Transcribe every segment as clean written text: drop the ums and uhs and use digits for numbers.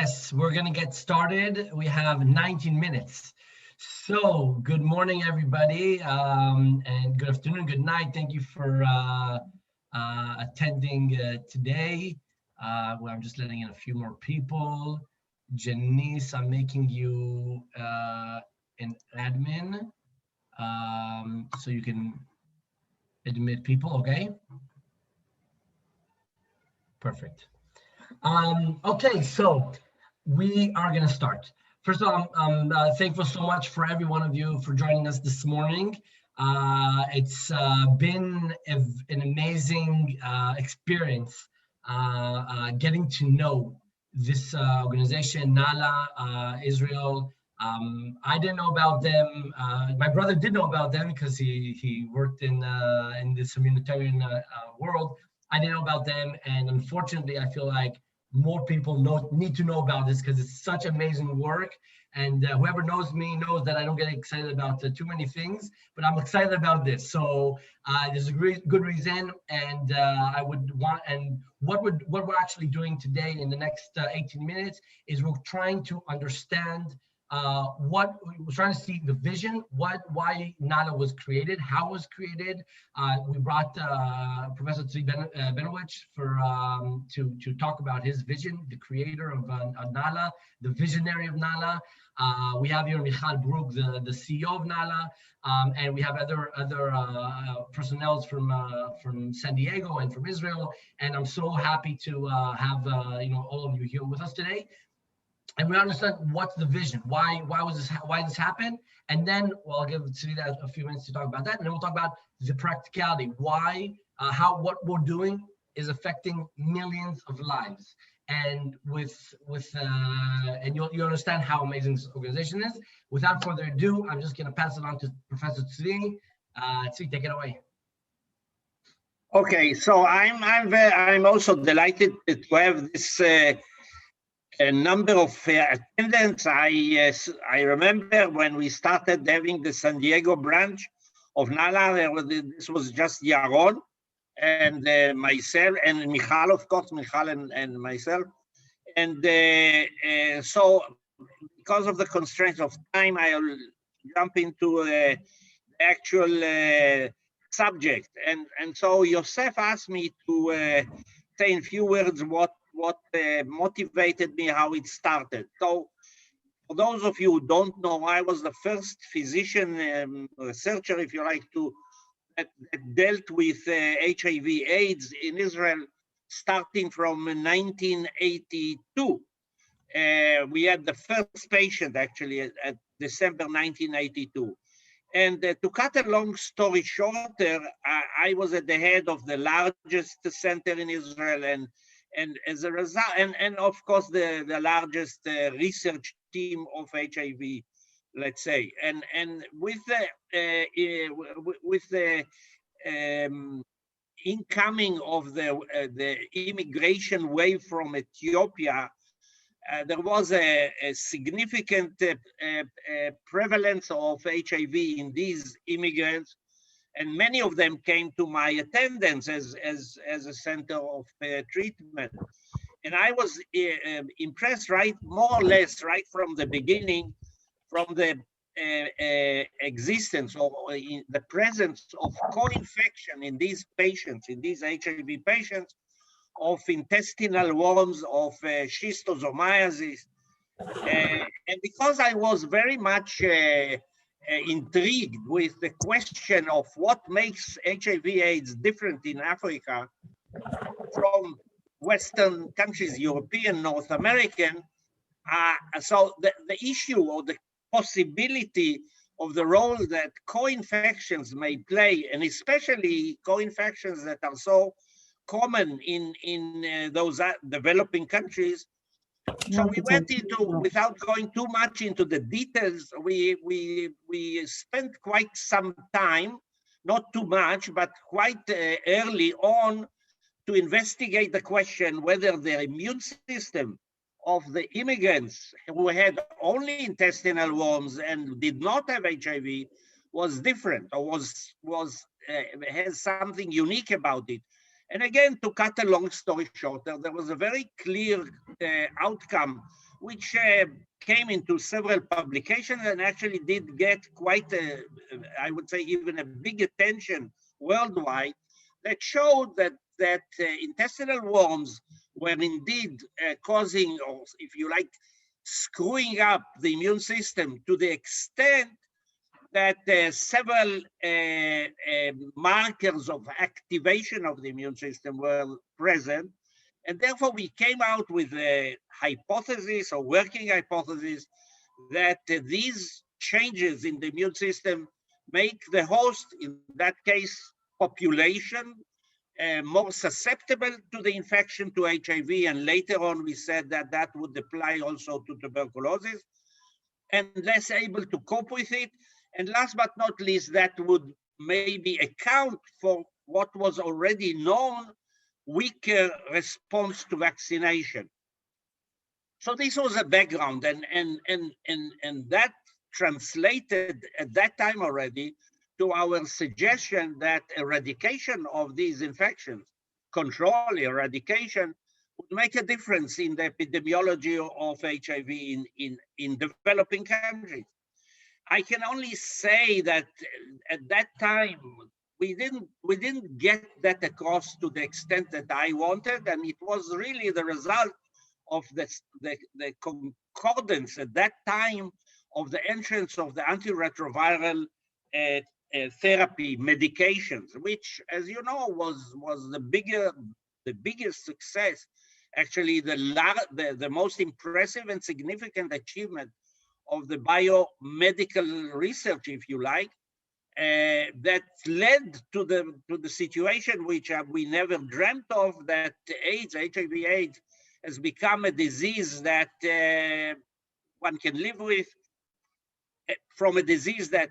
Yes, we're going to get started. We have 19 minutes. So, good morning, everybody, and good afternoon, good night. Thank you for attending today. Well, I'm just letting in a few more people. Janice, I'm making you an admin so you can admit people, okay? Perfect. Okay, so we are going to start. First of all, I'm thankful so much for every one of you for joining us this morning. It's been an amazing experience getting to know this organization, NALA, Israel. I didn't know about them. My brother did know about them because he worked in this humanitarian world. I didn't know about them, and unfortunately, I feel like more people need to know about this because it's such amazing work. And whoever knows me knows that I don't get excited about too many things, but I'm excited about this. So there's a good reason, and I would want. And what we're actually doing today in the next 18 minutes is we're trying to understand. What we're trying to see the vision, why NALA was created, how it was created. We brought Professor Zvi Bentwich to talk about his vision, the creator of NALA, the visionary of NALA. We have here Michal Brook, the CEO of NALA, and we have other personnel from San Diego and from Israel. And I'm so happy to have all of you here with us today. And we understand what's the vision, why this happened, and then I'll give Zvi a few minutes to talk about that, and then we'll talk about the practicality, why, how what we're doing is affecting millions of lives, and and you'll understand how amazing this organization is. Without further ado, I'm just going to pass it on to Professor Zvi. Zvi, take it away. Okay, so I'm also delighted to have this. A number of attendants. I remember when we started having the San Diego branch of NALA, this was just Yaron and myself and Michal, of course, Michal and myself. And so because of the constraints of time, I'll jump into the actual subject. And so Yosef asked me to say in a few words what motivated me, how it started. So for those of you who don't know, I was the first physician researcher, if you like, that dealt with HIV/AIDS in Israel starting from 1982. We had the first patient actually at December 1982. And to cut a long story shorter, I was at the head of the largest center in Israel, and as a result, and of course the largest research team of HIV, let's say, and with the incoming of the immigration wave from Ethiopia, there was a significant prevalence of HIV in these immigrants. And many of them came to my attendance as a center of treatment. And I was impressed, more or less, right from the beginning, from the existence or the presence of co-infection in these patients, in these HIV patients, of intestinal worms, of schistosomiasis. And because I was very much intrigued with the question of what makes HIV/AIDS different in Africa from Western countries, European, North American. So the issue or the possibility of the role that co-infections may play, and especially co-infections that are so common in those developing countries. So we went into, without going too much into the details, we spent quite some time, not too much, but quite early on, to investigate the question whether the immune system of the immigrants who had only intestinal worms and did not have HIV was different, or has something unique about it. And again, to cut a long story short, there was a very clear outcome which came into several publications and actually did get quite a, I would say even a big attention worldwide, that showed that intestinal worms were indeed causing, or if you like, screwing up the immune system to the extent that several markers of activation of the immune system were present. And therefore, we came out with a hypothesis or working hypothesis that these changes in the immune system make the host, in that case, population, more susceptible to the infection to HIV. And later on, we said that that would apply also to tuberculosis, and less able to cope with it. And last but not least, that would maybe account for what was already known, weaker response to vaccination. So this was a background, and that translated at that time already to our suggestion that eradication of these infections, control, eradication, would make a difference in the epidemiology of HIV in developing countries. I can only say that at that time, we didn't get that across to the extent that I wanted, and it was really the result of the concordance at that time of the entrance of the antiretroviral therapy medications, which, as you know, was the biggest success, actually the most impressive and significant achievement of the biomedical research, if you like, that led to the situation which we never dreamt of, that HIV/AIDS has become a disease that one can live with, from a disease that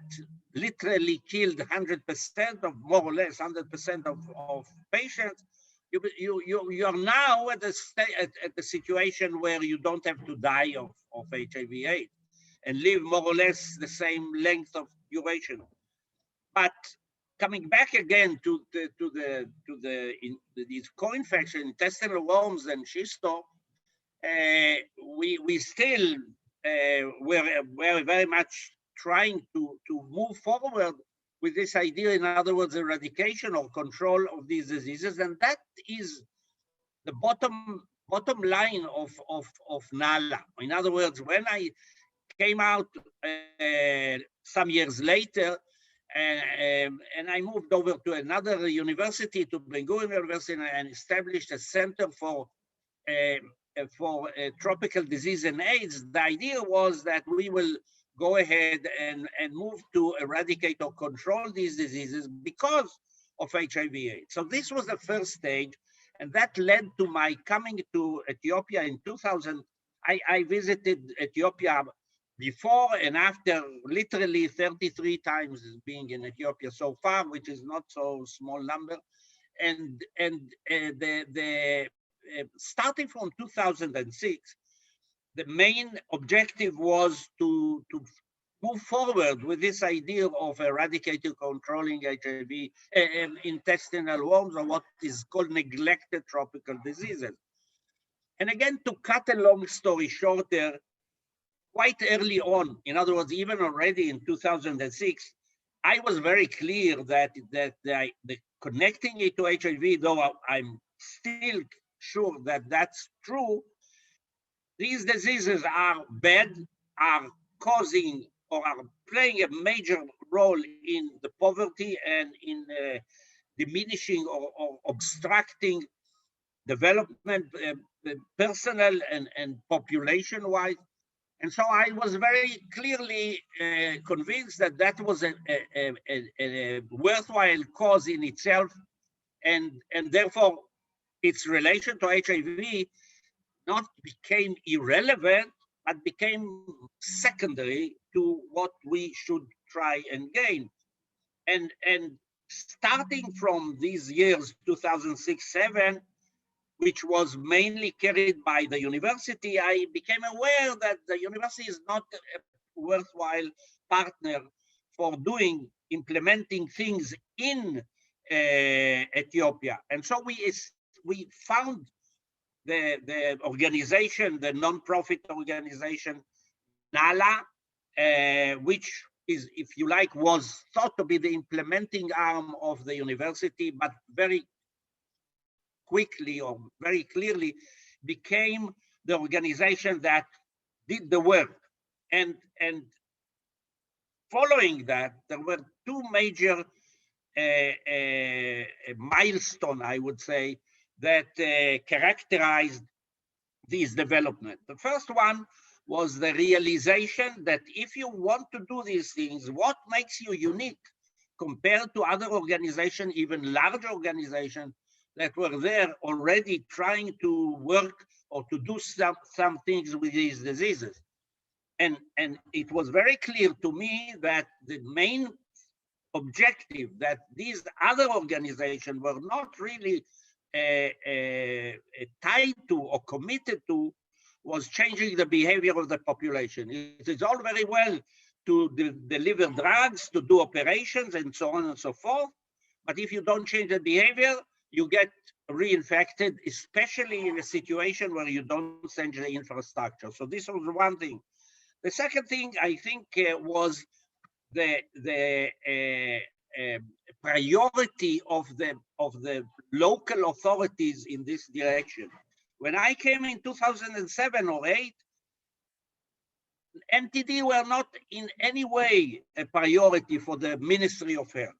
literally killed 100% of, more or less 100% of patients. You are now at the situation where you don't have to die of HIV/AIDS and live more or less the same length of duration. But coming back again to these co-infection, intestinal worms and schisto, we still were very much trying to move forward with this idea, in other words, eradication or control of these diseases, and that is the bottom line of NALA. In other words, when I came out some years later, and I moved over to another university, to Ben-Gurion University, and established a center for tropical disease and AIDS. The idea was that we will go ahead and move to eradicate or control these diseases because of HIV/AIDS. So this was the first stage, and that led to my coming to Ethiopia in 2000. I visited Ethiopia before and after, literally 33 times being in Ethiopia so far, which is not so small number. And starting from 2006, the main objective was to move forward with this idea of eradicating, controlling HIV and intestinal worms, or what is called neglected tropical diseases. And again, to cut a long story shorter, quite early on, in other words, even already in 2006, I was very clear that the connecting it to HIV, though I'm still sure that that's true, these diseases are bad, are causing or are playing a major role in the poverty and in diminishing or obstructing development, personal and population-wise. And so I was very clearly convinced that that was a worthwhile cause in itself, and therefore its relation to HIV not became irrelevant, but became secondary to what we should try and gain. And starting from these years, 2006-07, which was mainly carried by the university, I became aware that the university is not a worthwhile partner for implementing things in Ethiopia. And so we found the organization, the non-profit organization, NALA, which is, if you like, was thought to be the implementing arm of the university, but very quickly or very clearly became the organization that did the work. And following that, there were two major milestones, I would say, that characterized this development. The first one was the realization that if you want to do these things, what makes you unique compared to other organizations, even large organizations that were there already trying to work or to do some things with these diseases. And it was very clear to me that the main objective that these other organizations were not really tied to or committed to was changing the behavior of the population. It is all very well to deliver drugs, to do operations, and so on and so forth. But if you don't change the behavior, you get reinfected, especially in a situation where you don't change the infrastructure. So this was one thing. The second thing, I think, was the priority of the local authorities in this direction. When I came in 2007 or 8, NTD were not in any way a priority for the Ministry of Health.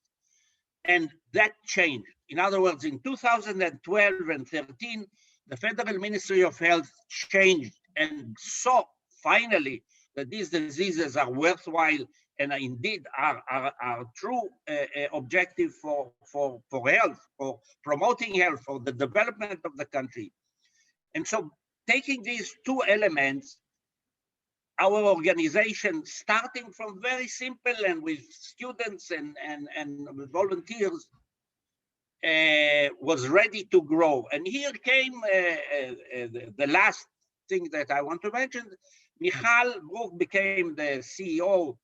And that changed. In other words, in 2012 and 13, the Federal Ministry of Health changed and saw finally that these diseases are worthwhile and indeed are true objective for health, for promoting health, for the development of the country. And so taking these two elements, our organization, starting from very simple and with students and with volunteers, was ready to grow. And here came the last thing that I want to mention. Michal Bruch became the CEO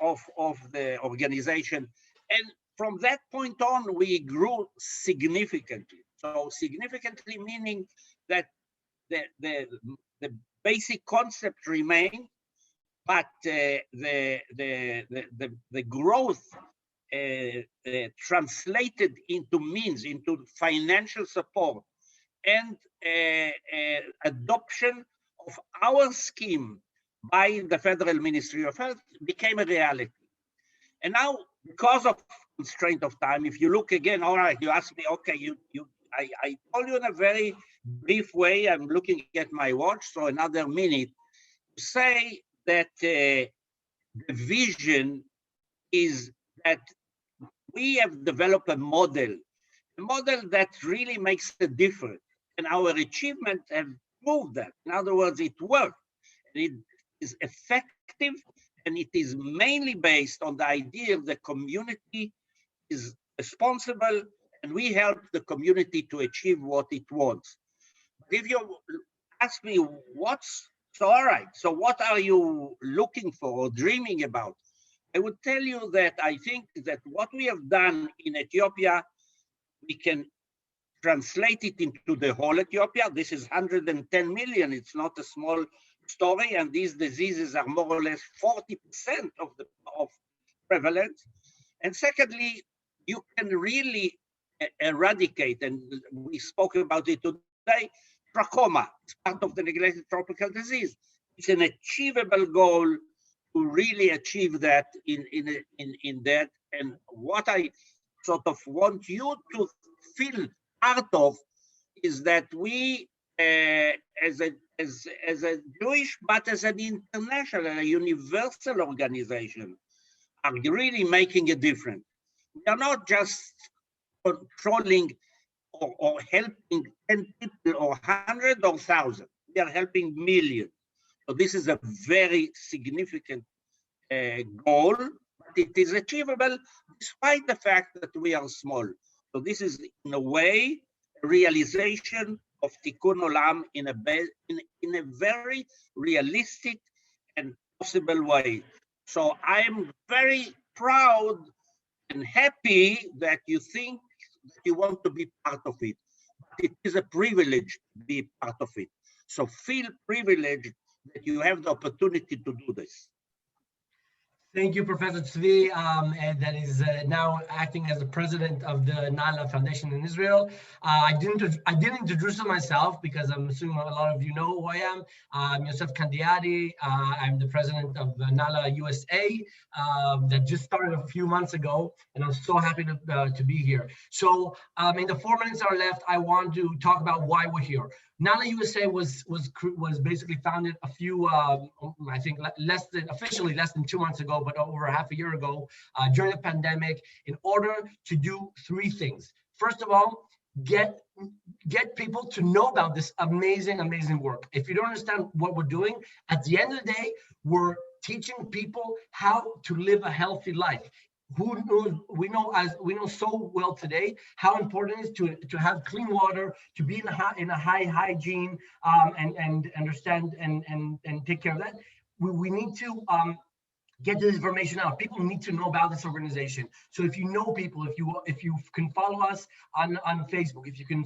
of the organization. And from that point on, we grew significantly. So significantly meaning that the basic concept remained, but the growth translated into means, into financial support and adoption of our scheme by the Federal Ministry of Health became a reality. And now, because of constraint of time, if you look again, all right, you asked me, okay, I told you in a very brief way, I'm looking at my watch, so another minute, to say that the vision is that we have developed a model that really makes a difference. And our achievements have proved that. In other words, it worked. It is effective, and it is mainly based on the idea the community is responsible, and we help the community to achieve what it wants. But if you ask me all right, so what are you looking for or dreaming about? I would tell you that I think that what we have done in Ethiopia, we can translate it into the whole Ethiopia. This is 110 million. It's not a small story, and these diseases are more or less 40% of prevalence. And secondly, you can really eradicate, and we spoke about it today, trachoma. It's part of the neglected tropical disease. It's an achievable goal to really achieve that in that. And what I sort of want you to feel part of is that we, as a Jewish, but as an international, a universal organization, are really making a difference. We are not just controlling or helping 10 people or 100 or 1,000. We are helping millions. So this is a very significant goal, but it is achievable despite the fact that we are small. So this is, in a way, a realization of Tikkun Olam in a very realistic and possible way. So I am very proud and happy that you think that you want to be part of it. it is a privilege to be part of it. So feel privileged that you have the opportunity to do this. Thank you, Professor Zvi, and that is now acting as the president of the Nala Foundation in Israel. I didn't introduce myself because I'm assuming a lot of you know who I am. I'm Yosef Kandiati. I'm the president of Nala USA that just started a few months ago, and I'm so happy to be here. So in the 4 minutes that are left, I want to talk about why we're here. Nala USA was basically founded a few, I think officially less than 2 months ago, but over half a year ago during the pandemic, in order to do three things. First of all, get people to know about this amazing work. If you don't understand what we're doing, at the end of the day, we're teaching people how to live a healthy life. Who knows? We know so well today how important it is to have clean water, to be in a high hygiene, and understand and take care of that. We need to get this information out. People need to know about this organization. So if you know people, if you can follow us on Facebook, if you can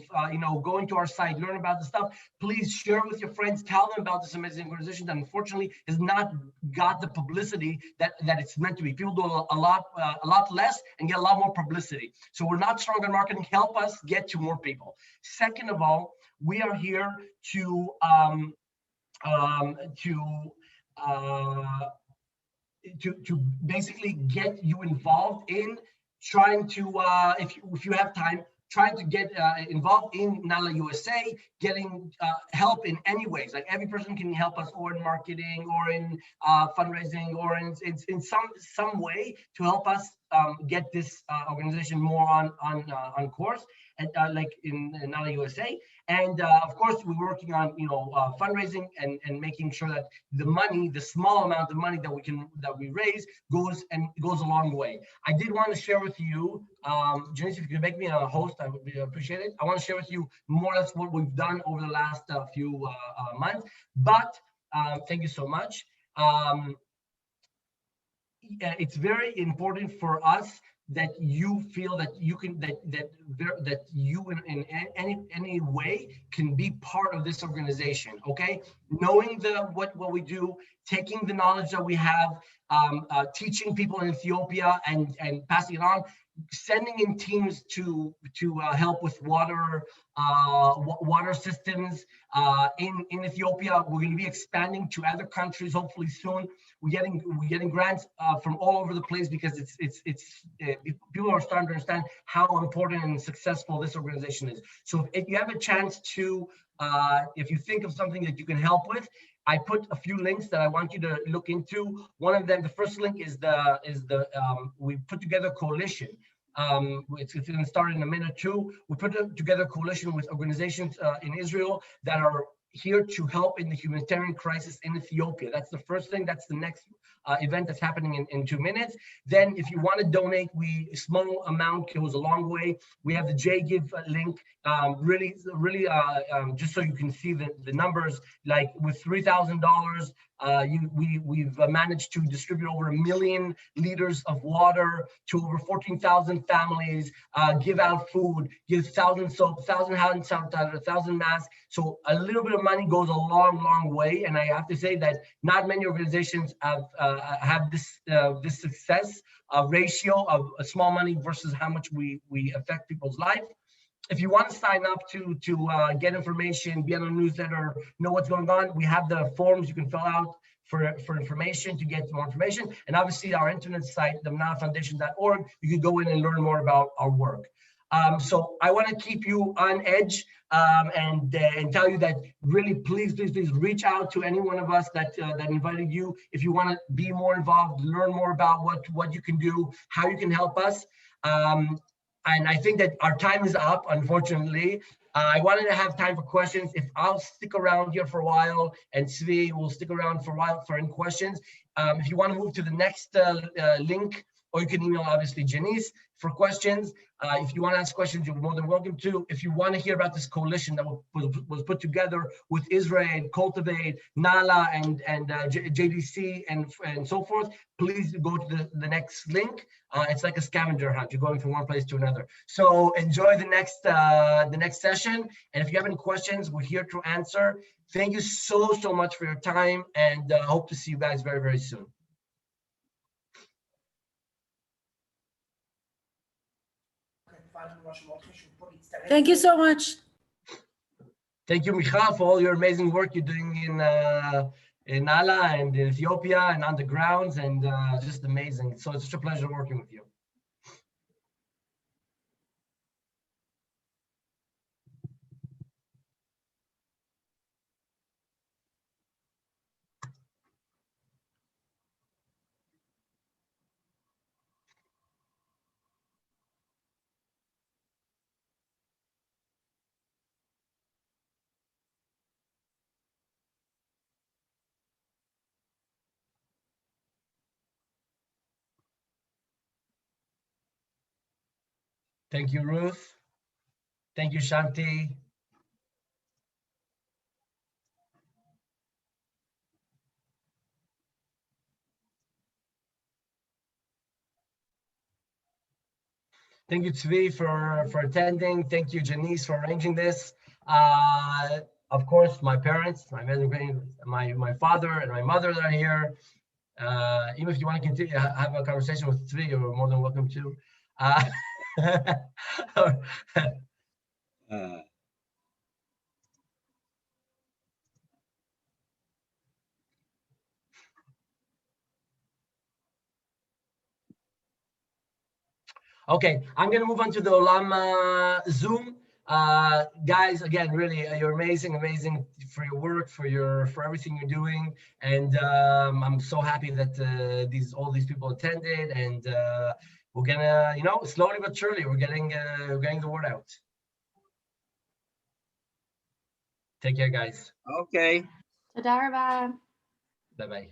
go into our site, learn about the stuff, please share it with your friends, tell them about this amazing organization that unfortunately has not got the publicity that it's meant to be. People do a lot less and get a lot more publicity. So we're not strong in marketing. Help us get to more people. Second of all, we are here to basically get you involved in trying to, if you have time, trying to get involved in Nala USA, getting help in any ways. Like every person can help us, or in marketing, or in fundraising, or in some way to help us get this organization more on course, and like in Nala USA. And of course, we're working on fundraising and making sure that the money, the small amount of money that we raise, goes a long way. I did want to share with you, Janice, if you could make me a host, I would appreciate it. I want to share with you more or less what we've done over the last few months. But thank you so much. It's very important for us that you feel that you can that you in any way can be part of this organization. Okay, knowing what we do, taking the knowledge that we have, teaching people in Ethiopia and passing it on, sending in teams to help with water systems in Ethiopia. We're going to be expanding to other countries hopefully soon. We're getting grants from all over the place because people are starting to understand how important and successful this organization is. So if you have a chance to, if you think of something that you can help with, I put a few links that I want you to look into. One of them, the first link is we put together a coalition. It's going to start in a minute or two. We put together a coalition with organizations in Israel that are here to help in the humanitarian crisis in Ethiopia. That's the first thing. That's the next event that's happening in 2 minutes. Then if you want to donate, a small amount goes a long way. We have the JGive link, really just so you can see the numbers. Like with $3,000, we've managed to distribute over 1 million liters of water to over 14,000 families, give out food, give 1,000 soap, 1,000 hand sanitizer, 1,000 masks. So a little bit of money goes a long way. And I have to say that not many organizations have this success ratio of small money versus how much we affect people's life. If you want to sign up to get information, be on a newsletter, know what's going on, we have the forms you can fill out for information, to get more information. And obviously our internet site, themanalafoundation.org, you can go in and learn more about our work. So I want to keep you on edge and tell you that really, please reach out to any one of us that invited you. If you want to be more involved, learn more about what you can do, how you can help us. And I think that our time is up, unfortunately. I wanted to have time for questions. If I'll stick around here for a while, and Zvi will stick around for a while for any questions. If you want to move to the next link, or you can email, obviously, Janice for questions. If you want to ask questions, you're more than welcome to. If you want to hear about this coalition that was put together with Israel, Cultivate, Nala, and JDC, and so forth, please go to the next link. It's like a scavenger hunt. You're going from one place to another. So enjoy the next session. And if you have any questions, we're here to answer. Thank you so much for your time, and hope to see you guys very, very soon. Thank you so much. Thank you, Michal, for all your amazing work you're doing in Nala and in Ethiopia and on the grounds, and just amazing. So it's such a pleasure working with you. Thank you, Ruth. Thank you, Shanti. Thank you, Zvi, for attending. Thank you, Janice, for arranging this. Of course, my parents, my father and my mother that are here. Even if you want to continue have a conversation with Zvi, you're more than welcome to. Okay, I'm going to move on to the Olam Zoom. Guys, again, really, you're amazing for your work, for everything you're doing, and I'm so happy that all these people attended, and we're gonna, slowly but surely, we're getting the word out. Take care, guys. Okay. Toda rabah. Bye bye.